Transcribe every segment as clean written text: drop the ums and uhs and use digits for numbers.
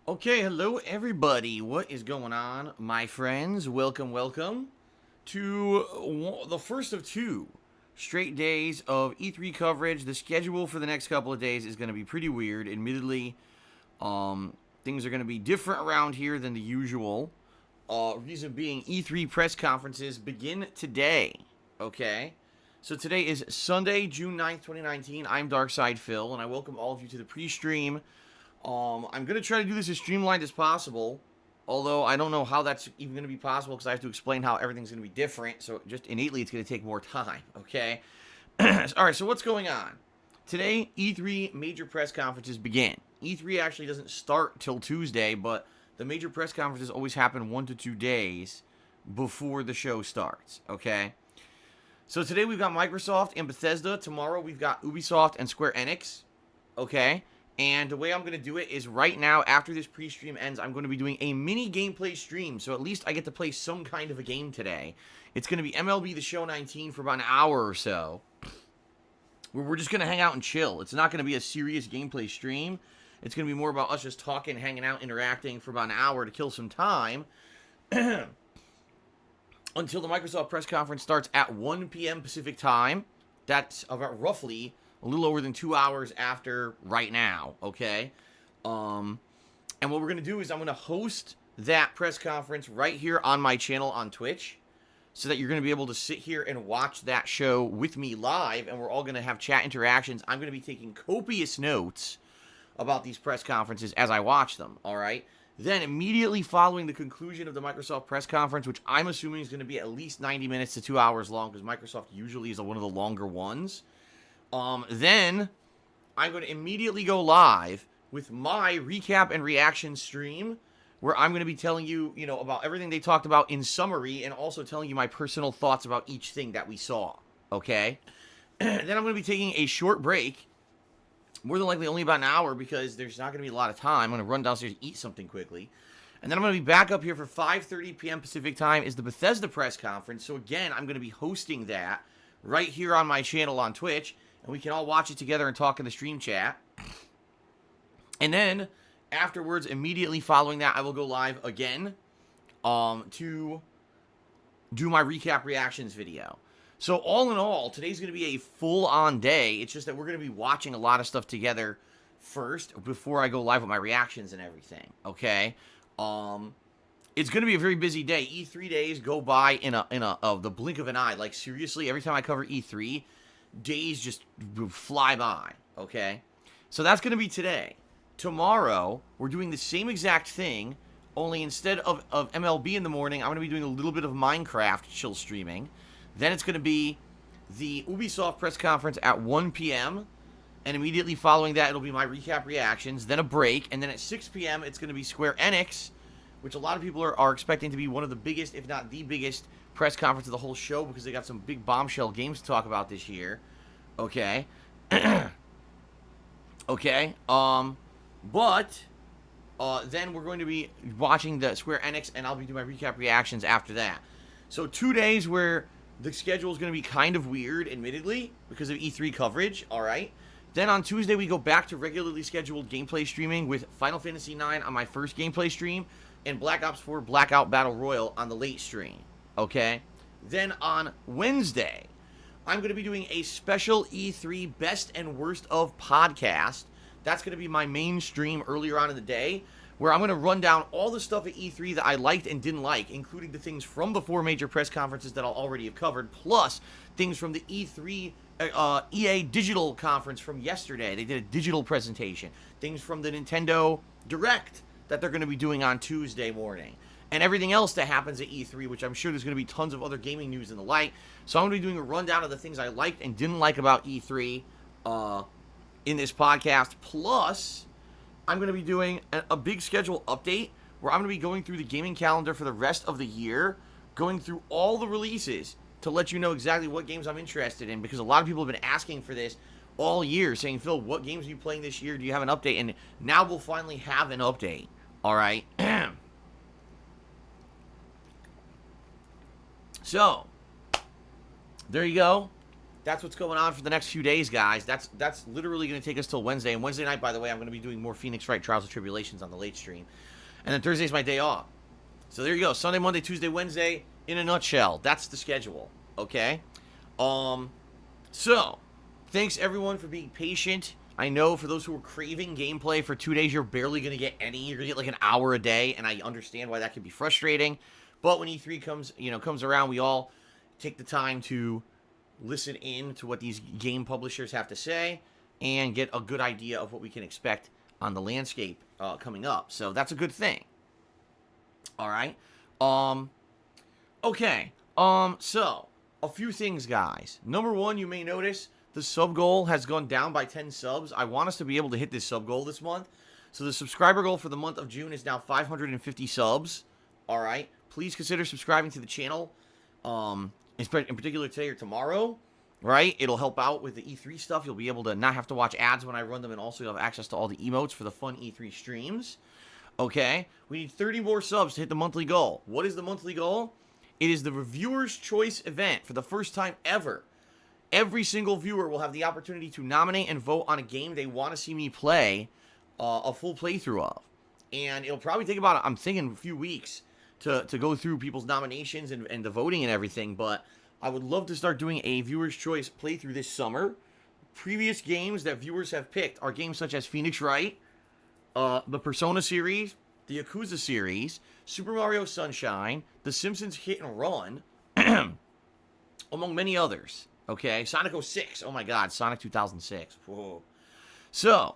Okay, hello everybody. What is going on, my friends? Welcome to the first of two straight days of E3 coverage. The schedule for the next couple of days is going to be pretty weird. Admittedly, things are going to be different around here than the usual. Reason being, E3 press conferences begin today. Okay, so today is Sunday, June 9th, 2019. I'm Darkside Phil, and I welcome all of you to the pre-stream. I'm going to try to do this as streamlined as possible, although I don't know how that's even going to be possible because I have to explain how everything's going to be different, so just innately it's going to take more time, okay? Alright, so what's going on? Today, E3 major press conferences begin. E3 actually doesn't start till Tuesday, but the major press conferences always happen 1 to 2 days before the show starts, okay? So today we've got Microsoft and Bethesda. Tomorrow we've got Ubisoft and Square Enix, okay? And the way I'm going to do it is right now, after this pre-stream ends, I'm going to be doing a mini gameplay stream. So at least I get to play some kind of a game today. It's going to be MLB The Show 19 for about an hour or so, where we're just going to hang out and chill. It's not going to be a serious gameplay stream. It's going to be more about us just talking, hanging out, interacting for about an hour to kill some time until the Microsoft press conference starts at 1 p.m. Pacific time. That's about roughly a little over than 2 hours after right now, okay? And what we're going to do is I'm going to host that press conference right here on my channel on Twitch so that you're going to be able to sit here and watch that show with me live, and we're all going to have chat interactions. I'm going to be taking copious notes about these press conferences as I watch them, all right? Then immediately following the conclusion of the Microsoft press conference, which I'm assuming is going to be at least 90 minutes to 2 hours long because Microsoft usually is one of the longer ones, then I'm going to immediately go live with my recap and reaction stream where I'm going to be telling you, about everything they talked about in summary and also telling you my personal thoughts about each thing that we saw, okay? Then I'm going to be taking a short break, more than likely only about an hour because there's not going to be a lot of time. I'm going to run downstairs and eat something quickly. And then I'm going to be back up here for 5:30 p.m. Pacific time is the Bethesda press conference. So again, I'm going to be hosting that right here on my channel on Twitch. And we can all watch it together and talk in the stream chat. And then, afterwards, immediately following that, I will go live again to do my recap reactions video. So, all in all, today's going to be a full-on day. It's just that we're going to be watching a lot of stuff together first before I go live with my reactions and everything, okay? It's going to be a very busy day. E3 days go by in the blink of an eye. Like, seriously, every time I cover E3, days just fly by, okay? So that's going to be today. Tomorrow, we're doing the same exact thing, only instead of MLB in the morning, I'm going to be doing a little bit of Minecraft chill streaming. Then it's going to be the Ubisoft press conference at 1 p.m., and immediately following that, it'll be my recap reactions, then a break, and then at 6 p.m., it's going to be Square Enix, which a lot of people are expecting to be one of the biggest, if not the biggest, press conference of the whole show because they got some big bombshell games to talk about this year. Okay. Okay. But then we're going to be watching the Square Enix, and I'll be doing my recap reactions after that. So 2 days where the schedule is going to be kind of weird, admittedly, because of E3 coverage. All right. Then on Tuesday, we go back to regularly scheduled gameplay streaming with Final Fantasy IX on my first gameplay stream and Black Ops 4 Blackout Battle Royale on the late stream. Okay? Then on Wednesday, I'm going to be doing a special E3 Best and Worst of podcast. That's going to be my main stream earlier on in the day, where I'm going to run down all the stuff at E3 that I liked and didn't like, including the things from the 4 major press conferences that I'll already have covered, plus things from the E3 EA Digital Conference from yesterday. They did a digital presentation. Things from the Nintendo Direct that they're going to be doing on Tuesday morning. And everything else that happens at E3, which I'm sure there's going to be tons of other gaming news and the like. So I'm going to be doing a rundown of the things I liked and didn't like about E3 in this podcast. Plus, I'm going to be doing a big schedule update where I'm going to be going through the gaming calendar for the rest of the year, going through all the releases to let you know exactly what games I'm interested in, because a lot of people have been asking for this all year, saying, Phil, what games are you playing this year? Do you have an update? And now we'll finally have an update. All right. So, there you go. that's what's going on for the next few days, guys. That's literally going to take us till Wednesday. And Wednesday night, by the way, I'm going to be doing more Phoenix Wright Trials and Tribulations on the late stream. And then Thursday's my day off. So there you go. Sunday, Monday, Tuesday, Wednesday. In a nutshell, that's the schedule. Okay? So, thanks everyone for being patient. I know for those who are craving gameplay for 2 days, you're barely going to get any. You're going to get like an hour a day, and I understand why that can be frustrating. But when E3 comes around, we all take the time to listen in to what these game publishers have to say and get a good idea of what we can expect on the landscape coming up. So that's a good thing. All right. Okay. So a few things, guys. Number one, you may notice the sub goal has gone down by 10 subs. I want us to be able to hit this sub goal this month. So the subscriber goal for the month of June is now 550 subs. All right. Please consider subscribing to the channel. In particular today or tomorrow, right? It'll help out with the E3 stuff. You'll be able to not have to watch ads when I run them, and also you'll have access to all the emotes for the fun E3 streams. Okay? We need 30 more subs to hit the monthly goal. What is the monthly goal? It is the Reviewer's Choice event for the first time ever. Every single viewer will have the opportunity to nominate and vote on a game they want to see me play a full playthrough of. And it'll probably take about, I'm thinking, a few weeks to go through people's nominations and the voting and everything, but I would love to start doing a Viewer's Choice playthrough this summer. Previous games that viewers have picked are games such as Phoenix Wright, the Persona series, the Yakuza series, Super Mario Sunshine, The Simpsons Hit and Run, among many others. Okay, Sonic 06, oh my god, Sonic 2006. Whoa. So,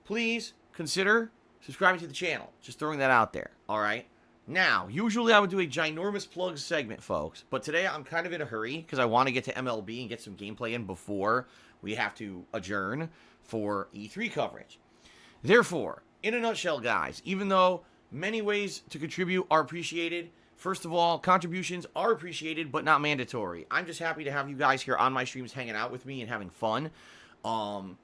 please consider subscribing to the channel. Just throwing that out there, alright? Now, usually I would do a ginormous plugs segment, folks, but today I'm kind of in a hurry because I want to get to MLB and get some gameplay in before we have to adjourn for E3 coverage. Therefore, in a nutshell, guys, even though many ways to contribute are appreciated, first of all, contributions are appreciated but not mandatory. I'm just happy to have you guys here on my streams hanging out with me and having fun, and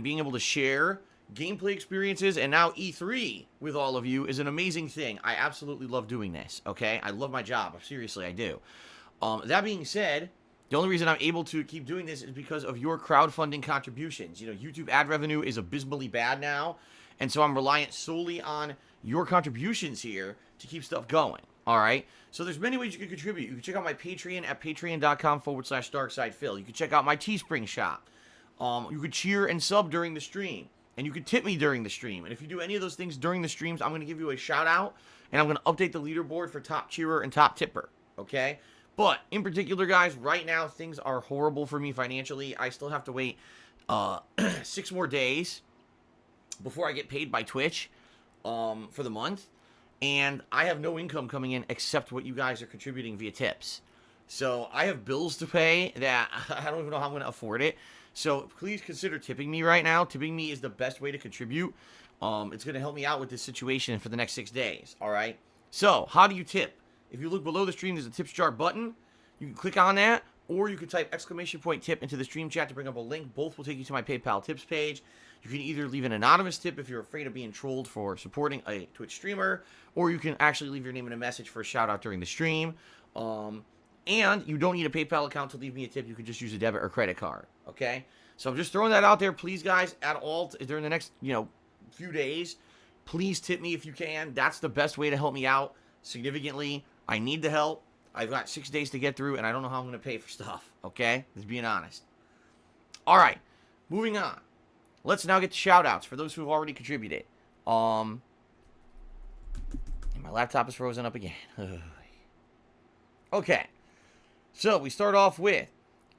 being able to share gameplay experiences, and now E3 with all of you is an amazing thing. I absolutely love doing this, okay? I love my job. Seriously, I do. That being said, the only reason I'm able to keep doing this is because of your crowdfunding contributions. You know, YouTube ad revenue is abysmally bad now, and so I'm reliant solely on your contributions here to keep stuff going, all right? So there's many ways you can contribute. You can check out my Patreon at patreon.com/DarkSidePhil. You can check out my Teespring shop. You could cheer and sub during the stream. And you could tip me during the stream. And if you do any of those things during the streams, I'm going to give you a shout out. And I'm going to update the leaderboard for top cheerer and top tipper. Okay? But, in particular, guys, right now, things are horrible for me financially. I still have to wait 6 more days before I get paid by Twitch for the month. And I have no income coming in except what you guys are contributing via tips. So, I have bills to pay that I don't even know how I'm going to afford it. So please consider tipping me right now. Tipping me is the best way to contribute. It's going to help me out with this situation for the next 6 days, all right? So how do you tip? If you look below the stream, there's a tips jar button. You can click on that, or you can type !tip into the stream chat to bring up a link. Both will take you to my PayPal tips page. You can either leave an anonymous tip if you're afraid of being trolled for supporting a Twitch streamer, or you can actually leave your name in a message for a shout out during the stream. And you don't need a PayPal account to leave me a tip. You can just use a debit or credit card, okay? So I'm just throwing that out there. Please, guys, at all, during the next, few days, please tip me if you can. That's the best way to help me out significantly. I need the help. I've got 6 days to get through, and I don't know how I'm going to pay for stuff, okay? Just being honest. All right, moving on. Let's now get to shout-outs for those who have already contributed. And my laptop is frozen up again. Okay. So, we start off with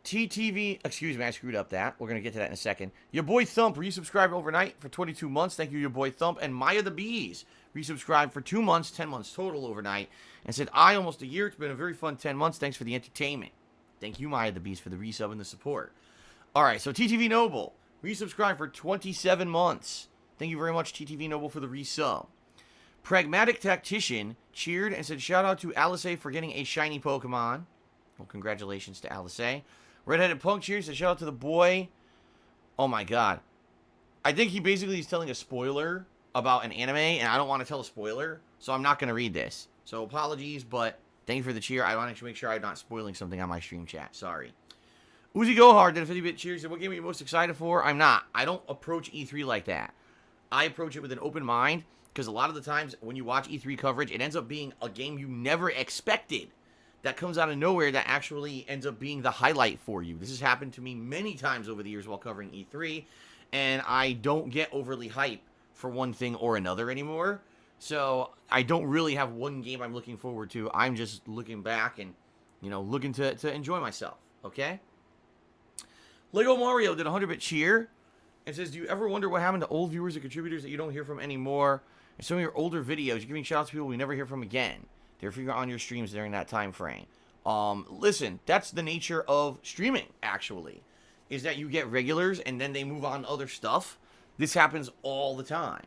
TTV, excuse me, I screwed up that. We're going to get to that in a second. Your boy Thump resubscribed overnight for 22 months. Thank you, your boy Thump. And Maya the Bees resubscribed for 2 months, 10 months total overnight. And said, almost a year. It's been a very fun 10 months. Thanks for the entertainment. Thank you, Maya the Bees, for the resub and the support. All right, so TTV Noble resubscribed for 27 months. Thank you very much, TTV Noble, for the resub. Pragmatic Tactician cheered and said, shout out to Alice for getting a shiny Pokemon. Well, congratulations to Alice. Redheaded Punk cheers. So shout out to the boy. Oh my god. I think he basically is telling a spoiler about an anime, and I don't want to tell a spoiler, so I'm not going to read this. So apologies, but thank you for the cheer. I want to make sure I'm not spoiling something on my stream chat. Sorry. Uzi Go Hard did a 50-bit cheers. What game are you most excited for? I'm not. I don't approach E3 like that. I approach it with an open mind because a lot of the times when you watch E3 coverage, it ends up being a game you never expected that comes out of nowhere that actually ends up being the highlight for you. This has happened to me many times over the years while covering E3, and I don't get overly hyped for one thing or another anymore. So I don't really have one game I'm looking forward to. I'm just looking back and, looking to enjoy myself, okay? Lego Mario did a 100-bit cheer and says, do you ever wonder what happened to old viewers and contributors that you don't hear from anymore? In some of your older videos, you're giving shout outs to people we never hear from again. Therefore, you're on your streams during that time frame. Listen, that's the nature of streaming, actually, is that you get regulars and then they move on to other stuff. This happens all the time.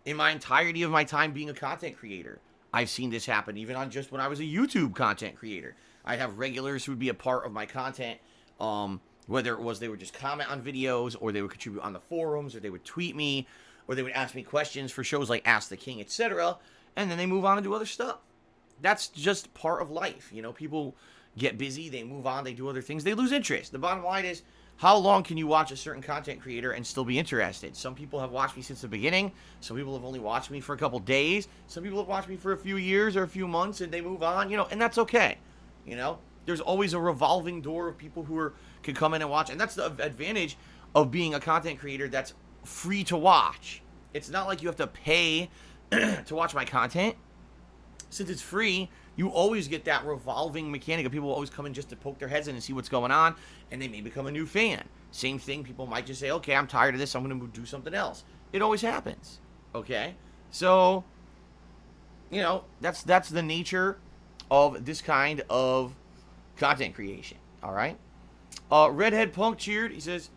In my entirety of my time being a content creator, I've seen this happen even on just when I was a YouTube content creator. I'd have regulars who would be a part of my content, whether it was they would just comment on videos, or they would contribute on the forums, or they would tweet me, or they would ask me questions for shows like Ask the King, etc., and then they move on and do other stuff. That's just part of life. People get busy, they move on, they do other things, they lose interest. The bottom line is, how long can you watch a certain content creator and still be interested? Some people have watched me since the beginning. Some people have only watched me for a couple days. Some people have watched me for a few years or a few months, and they move on, and that's okay. There's always a revolving door of people who can come in and watch, and that's the advantage of being a content creator that's free to watch. It's not like you have to pay to watch my content. Since it's free, you always get that revolving mechanic of people always come in just to poke their heads in and see what's going on, and they may become a new fan. Same thing, people might just say, okay, I'm tired of this, I'm going to do something else. It always happens, okay? So, that's the nature of this kind of content creation, all right? Redhead Punk cheered. He says,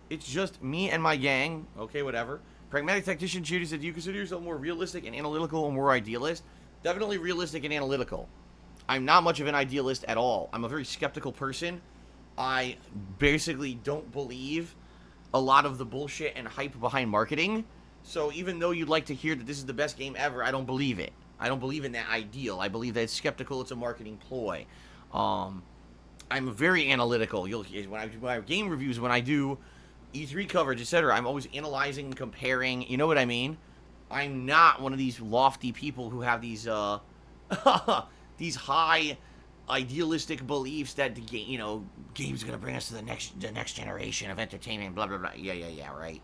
it's just me and my gang. Okay, whatever. Pragmatic Tactician cheered. He said, do you consider yourself more realistic and analytical or more idealist? Definitely realistic and analytical. I'm not much of an idealist at all. I'm a very skeptical person. I basically don't believe a lot of the bullshit and hype behind marketing. So even though you'd like to hear that this is the best game ever, I don't believe it. I don't believe in that ideal. I believe that it's skeptical. It's a marketing ploy. I'm very analytical. When I do game reviews, when I do E3 coverage, etc., I'm always analyzing, comparing. You know what I mean? I'm not one of these lofty people who have these these high idealistic beliefs that the game, game's gonna bring us to the next generation of entertainment. Blah blah blah. Yeah. Right.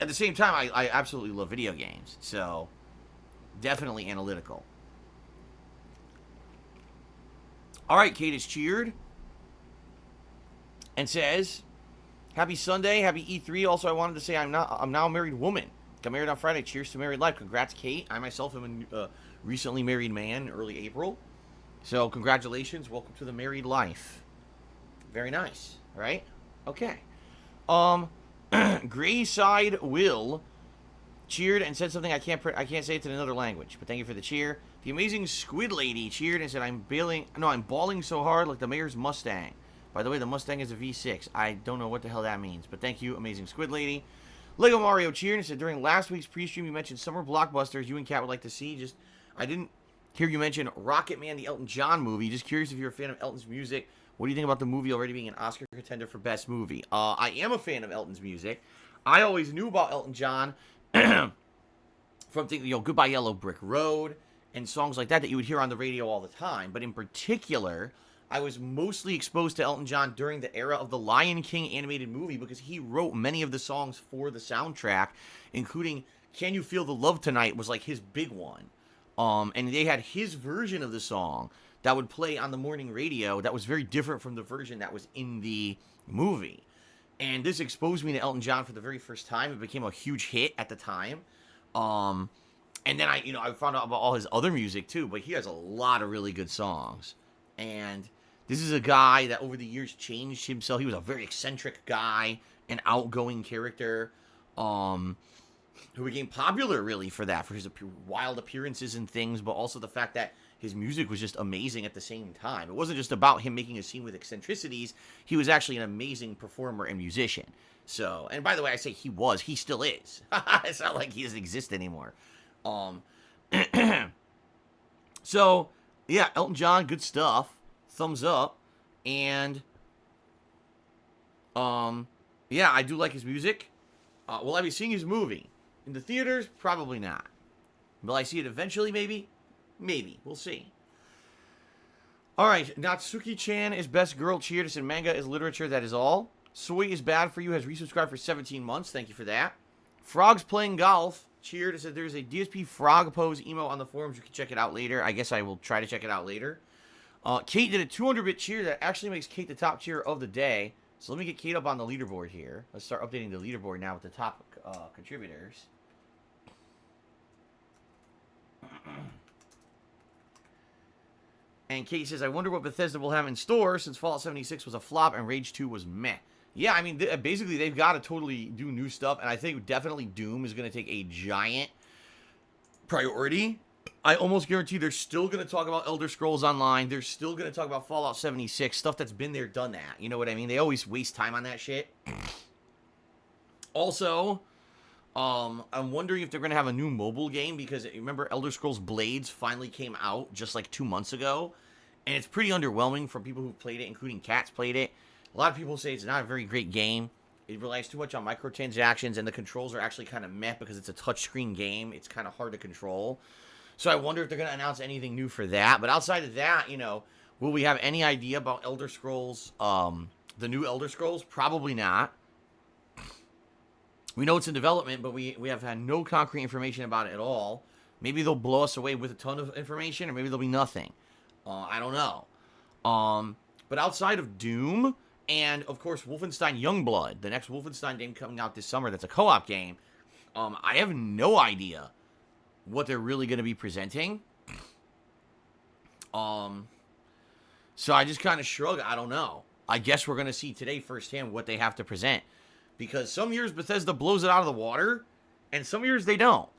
At the same time, I absolutely love video games. So definitely analytical. All right, Kate is cheered and says, "Happy Sunday, happy E3." Also, I wanted to say I'm now a married woman. Got married on Friday. Cheers to married life. Congrats, Kate. I myself am a recently married man, early April. So congratulations. Welcome to the married life. Very nice. Right? Okay. Grayside Will cheered and said something I can't say it in another language, but thank you for the cheer. The amazing Squid Lady cheered and said, I'm bawling so hard like the mayor's Mustang. By the way, the Mustang is a V6. I don't know what the hell that means, but thank you, amazing Squid Lady. Lego Mario cheered and said, during last week's pre-stream, you mentioned summer blockbusters you and Kat would like to see. I didn't hear you mention Rocket Man, the Elton John movie. Just curious if you're a fan of Elton's music. What do you think about the movie already being an Oscar contender for Best Movie? I am a fan of Elton's music. I always knew about Elton John from Goodbye Yellow Brick Road and songs like that you would hear on the radio all the time. But in particular, I was mostly exposed to Elton John during the era of the Lion King animated movie because he wrote many of the songs for the soundtrack, including Can You Feel the Love Tonight was like his big one. And they had his version of the song that would play on the morning radio that was very different from the version that was in the movie. And this exposed me to Elton John for the very first time. It became a huge hit at the time. And then I found out about all his other music too, but he has a lot of really good songs. And this is a guy that over the years changed himself. He was a very eccentric guy, an outgoing character, who became popular really for his wild appearances and things, but also the fact that his music was just amazing at the same time. It wasn't just about him making a scene with eccentricities. He was actually an amazing performer and musician. So, and by the way, I say he still is. It's not like he doesn't exist anymore. So, yeah, Elton John, good stuff. Thumbs up. And, yeah, I do like his music. Will I be seeing his movie? In the theaters? Probably not. Will I see it eventually, maybe? Maybe. We'll see. Alright, Natsuki-chan is best girl cheer. Said manga is literature, that is all. Soy is bad for you, has resubscribed for 17 months. Thank you for that. Frogs playing golf. Cheered. It said there's a DSP frog pose emo on the forums. You can check it out later. I guess I will try to check it out later. Kate did a 200-bit cheer that actually makes Kate the top cheer of the day. So let me get Kate up on the leaderboard here. Let's start updating the leaderboard now with the top contributors. And Kate says, I wonder what Bethesda will have in store since Fallout 76 was a flop and Rage 2 was meh. Yeah, I mean, basically, they've got to totally do new stuff. And I think definitely Doom is going to take a giant priority. I almost guarantee they're still going to talk about Elder Scrolls Online. They're still going to talk about Fallout 76. Stuff that's been there, done that. You know what I mean? They always waste time on that shit. Also, I'm wondering if they're going to have a new mobile game. Because remember, Elder Scrolls Blades finally came out just like 2 months ago. And it's pretty underwhelming for people who've played it, including Cats played it. A lot of people say it's not a very great game. It relies too much on microtransactions, and the controls are actually kind of meh because it's a touchscreen game. It's kind of hard to control. So I wonder if they're going to announce anything new for that. But outside of that, you know, will we have any idea about Elder Scrolls, the new Elder Scrolls? Probably not. We know it's in development, but we have had no concrete information about it at all. Maybe they'll blow us away with a ton of information, or maybe there'll be nothing. I don't know. But outside of Doom, and of course Wolfenstein Youngblood, the next Wolfenstein game coming out this summer that's a co-op game, I have no idea what they're really going to be presenting. So I just kind of shrug. I don't know. I guess we're going to see today firsthand what they have to present. Because some years Bethesda blows it out of the water, and some years they don't.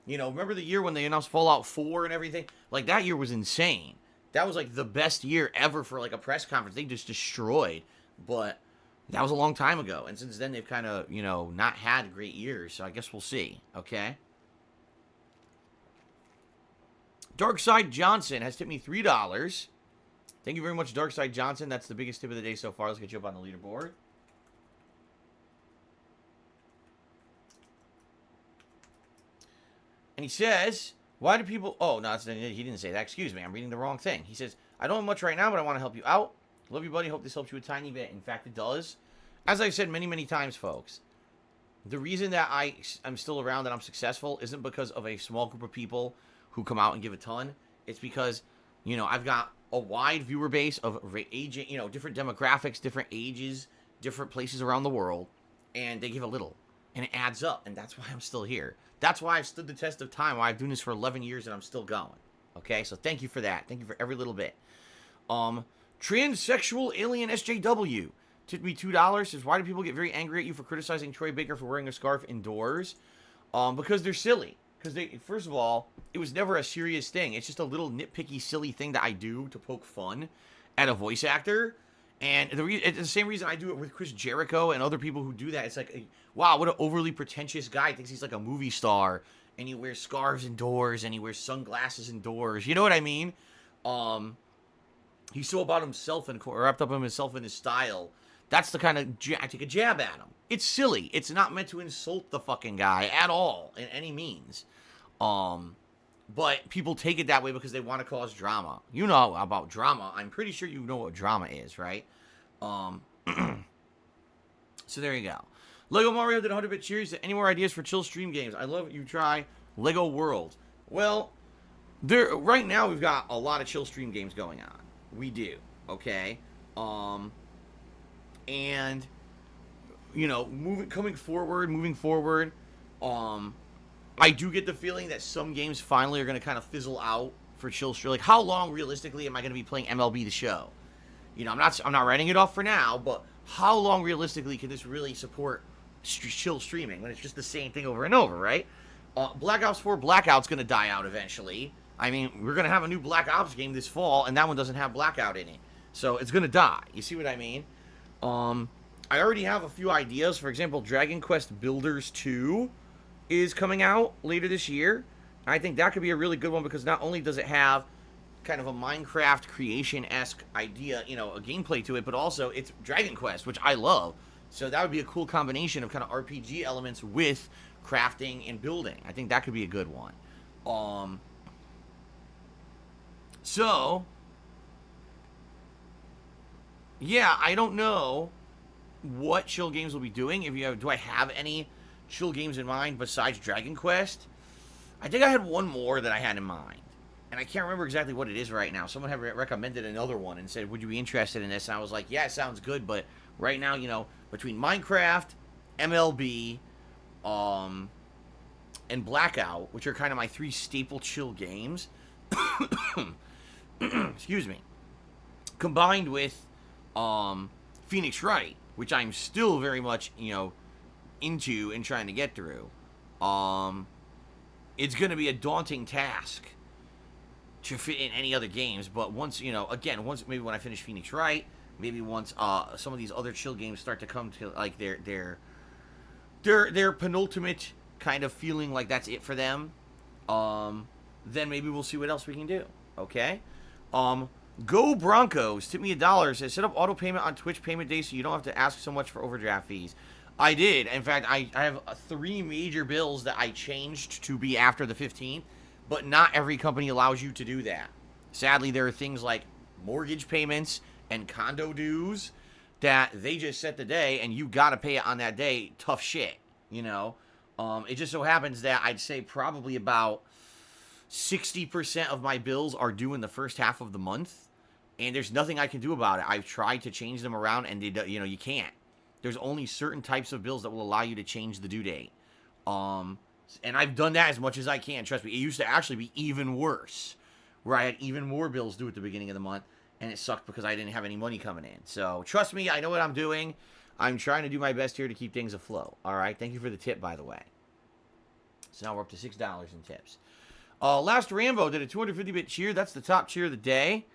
You know, remember the year when they announced Fallout 4 and everything? Like, that year was insane. That was, like, the best year ever for, like, a press conference. They just destroyed. But that was a long time ago. And since then, they've kind of, you know, not had great years. So I guess we'll see. Okay? Darkside Johnson has tipped me $3. Thank you very much, Darkside Johnson. That's the biggest tip of the day so far. Let's get you up on the leaderboard. And he says, why do people... Oh, no, he didn't say that. Excuse me. I'm reading the wrong thing. He says, I don't have much right now, but I want to help you out. Love you, buddy. Hope this helps you a tiny bit. In fact, it does. As I've said many, many times, folks, the reason that I'm still around and I'm successful isn't because of a small group of people who come out and give a ton. It's because, you know, I've got a wide viewer base of age, you know, different demographics, different ages, different places around the world, and they give a little, and it adds up, and that's why I'm still here. That's why I've stood the test of time, why I've been doing this for 11 years and I'm still going. Okay, so thank you for that. Thank you for every little bit. Transsexual Alien SJW tipped me $2. Says, why do people get very angry at you for criticizing Troy Baker for wearing a scarf indoors? Because they're silly. Because first of all, it was never a serious thing. It's just a little nitpicky, silly thing that I do to poke fun at a voice actor. And it's the same reason I do it with Chris Jericho and other people who do that. It's like, wow, what an overly pretentious guy. He thinks he's like a movie star. And he wears scarves indoors. And he wears sunglasses indoors. You know what I mean? He's so about himself and wrapped up in himself and his style. That's the kind of... I take a jab at him. It's silly. It's not meant to insult the fucking guy at all. In any means. But people take it that way because they want to cause drama. You know about drama. I'm pretty sure you know what drama is, right? So there you go. Lego Mario did 100-bit cheers. Any more ideas for chill stream games? I love you try Lego World. Well, right now we've got a lot of chill stream games going on. We do, okay? And, you know, moving forward, I do get the feeling that some games finally are going to kind of fizzle out for chill stream. Like, how long, realistically, am I going to be playing MLB The Show? You know, I'm not writing it off for now, but how long, realistically, can this really support chill streaming when it's just the same thing over and over, right? Black Ops 4 Blackout's going to die out eventually. I mean, we're going to have a new Black Ops game this fall, and that one doesn't have Blackout in it. So it's going to die. You see what I mean? I already have a few ideas. For example, Dragon Quest Builders 2 is coming out later this year. I think that could be a really good one because not only does it have kind of a Minecraft creation-esque idea, you know, a gameplay to it, but also it's Dragon Quest, which I love. So that would be a cool combination of kind of RPG elements with crafting and building. I think that could be a good one. So, yeah, I don't know what chill games will be doing. Do I have any chill games in mind besides Dragon Quest? I think I had one more that I had in mind, and I can't remember exactly what it is right now. Someone had recommended another one and said, "Would you be interested in this?" And I was like, "Yeah, it sounds good," but right now, you know, between Minecraft, MLB, and Blackout, which are kind of my three staple chill games, excuse me, combined with Phoenix Wright, which I'm still very much, you know, into and trying to get through. It's going to be a daunting task to fit in any other games, but once, you know, again, once maybe when I finish Phoenix Wright, maybe once some of these other chill games start to come to like their penultimate kind of feeling like that's it for them, then maybe we'll see what else we can do. Okay? Go Broncos, tip me $1, says set up auto payment on Twitch payment day so you don't have to ask so much for overdraft fees. I did. In fact, I have 3 major bills that I changed to be after the 15th, but not every company allows you to do that. Sadly, there are things like mortgage payments and condo dues that they just set the day and you got to pay it on that day. Tough shit, you know. It just so happens that I'd say probably about 60% of my bills are due in the first half of the month, and there's nothing I can do about it. I've tried to change them around, and you know, you can't. There's only certain types of bills that will allow you to change the due date. And I've done that as much as I can. Trust me, it used to actually be even worse, where I had even more bills due at the beginning of the month, and it sucked because I didn't have any money coming in. So trust me, I know what I'm doing. I'm trying to do my best here to keep things afloat. All right, thank you for the tip, by the way. So now we're up to $6 in tips. Last Rambo did a 250-bit cheer. That's the top cheer of the day.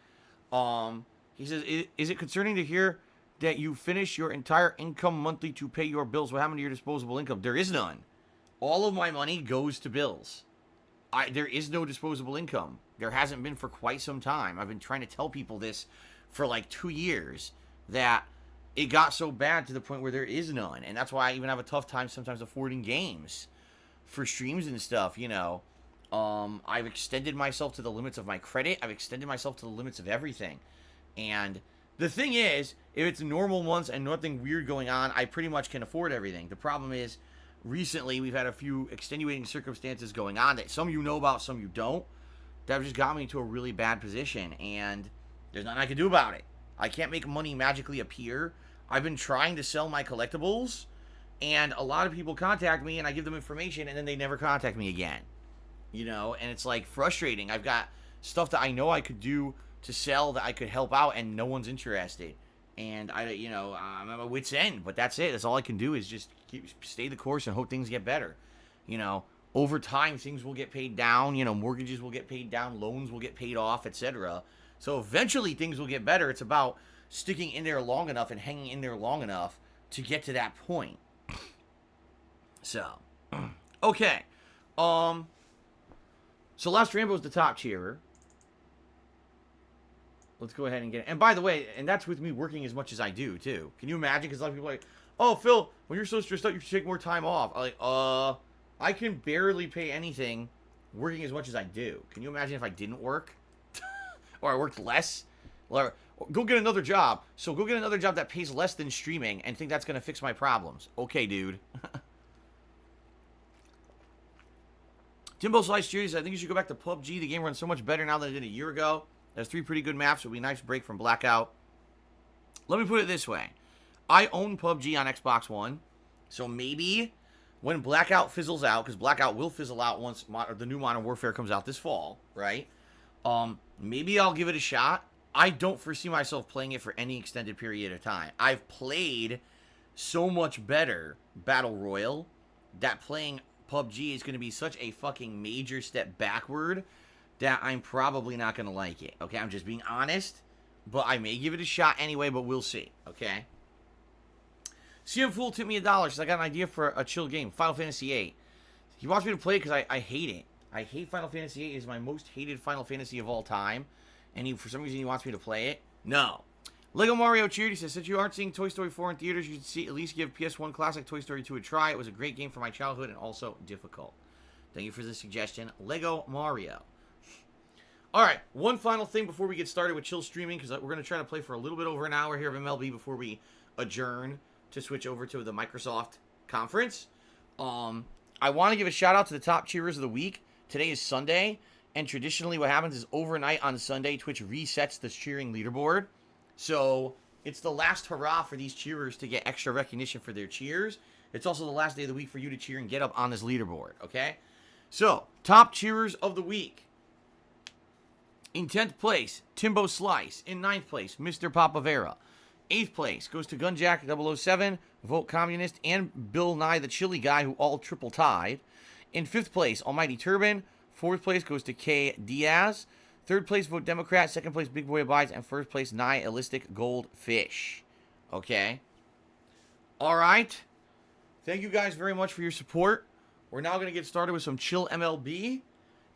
He says, is it concerning to hear that you finish your entire income monthly to pay your bills? What happened to your disposable income? There is none. All of my money goes to bills. There is no disposable income. There hasn't been for quite some time. I've been trying to tell people this for like 2 years, that it got so bad to the point where there is none. And that's why I even have a tough time sometimes affording games for streams and stuff, you know. I've extended myself to the limits of my credit. I've extended myself to the limits of everything. And the thing is, if it's normal months and nothing weird going on, I pretty much can afford everything. The problem is, recently we've had a few extenuating circumstances going on that some you know about, some you don't, that have just got me into a really bad position. And there's nothing I can do about it. I can't make money magically appear. I've been trying to sell my collectibles, and a lot of people contact me, and I give them information, and then they never contact me again. You know, and it's like frustrating. I've got stuff that I know I could do to sell, that I could help out, and no one's interested. And I'm at my wit's end, but that's it. That's all I can do is just stay the course and hope things get better. You know, over time, things will get paid down. You know, mortgages will get paid down, loans will get paid off, etc. So eventually things will get better. It's about sticking in there long enough and hanging in there long enough to get to that point. So, okay. So Last Rambo is the top cheerer. Let's go ahead and get it. And by the way, and that's with me working as much as I do, too. Can you imagine? Because a lot of people are like, oh, Phil, when you're so stressed out, you should take more time off. I'm like, I can barely pay anything working as much as I do. Can you imagine if I didn't work? Or I worked less? Or, go get another job. So go get another job that pays less than streaming and think that's going to fix my problems. Okay, dude. Timbo Slice Cheers, I think you should go back to PUBG. The game runs so much better now than it did a year ago. There's 3 pretty good maps. It would be a nice break from Blackout. Let me put it this way. I own PUBG on Xbox One. So maybe when Blackout fizzles out, because Blackout will fizzle out once the new Modern Warfare comes out this fall, right? Maybe I'll give it a shot. I don't foresee myself playing it for any extended period of time. I've played so much better Battle Royale that playing PUBG is going to be such a fucking major step backward that I'm probably not going to like it. Okay, I'm just being honest, but I may give it a shot anyway, but we'll see. Okay. CM Fool tipped me $1. Says I got an idea for a chill game, Final Fantasy VIII. He wants me to play it because I hate it. I hate Final Fantasy VIII. It's my most hated Final Fantasy of all time. and for some reason he wants me to play it. No. Lego Mario Cheered says, since you aren't seeing Toy Story 4 in theaters, you should at least give PS1 Classic Toy Story 2 a try. It was a great game for my childhood and also difficult. Thank you for the suggestion, Lego Mario. All right, one final thing before we get started with chill streaming, because we're going to try to play for a little bit over an hour here of MLB before we adjourn to switch over to the Microsoft conference. I want to give a shout out to the top cheerers of the week. Today is Sunday, and traditionally what happens is overnight on Sunday, Twitch resets the cheering leaderboard. So it's the last hurrah for these cheerers to get extra recognition for their cheers. It's also the last day of the week for you to cheer and get up on this leaderboard, okay? So, top cheerers of the week. In 10th place, Timbo Slice. In 9th place, Mr. Papavera. 8th place goes to Gunjack 007, Vote Communist, and Bill Nye the Chili Guy, who all triple tied. In 5th place, Almighty Turban. 4th place goes to K. Diaz. 3rd place, Vote Democrat. 2nd place, Big Boy Abides. And 1st place, Nihilistic Goldfish. Okay? Alright. Thank you guys very much for your support. We're now going to get started with some chill MLB.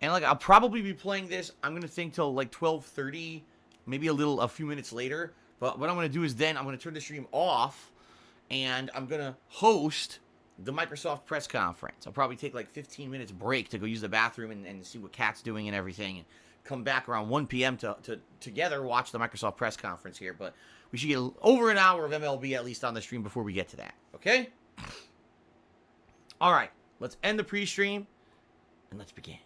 And I'll probably be playing this, I'm going to think till 12:30, maybe a few minutes later. But what I'm going to do is then I'm going to turn the stream off, and I'm going to host the Microsoft press conference. I'll probably take 15 minutes break to go use the bathroom and see what Kat's doing and everything, and come back around 1 p.m. to together watch the Microsoft press conference here. But we should get over an hour of MLB at least on the stream before we get to that. Okay? All right. Let's end the pre-stream, and let's begin.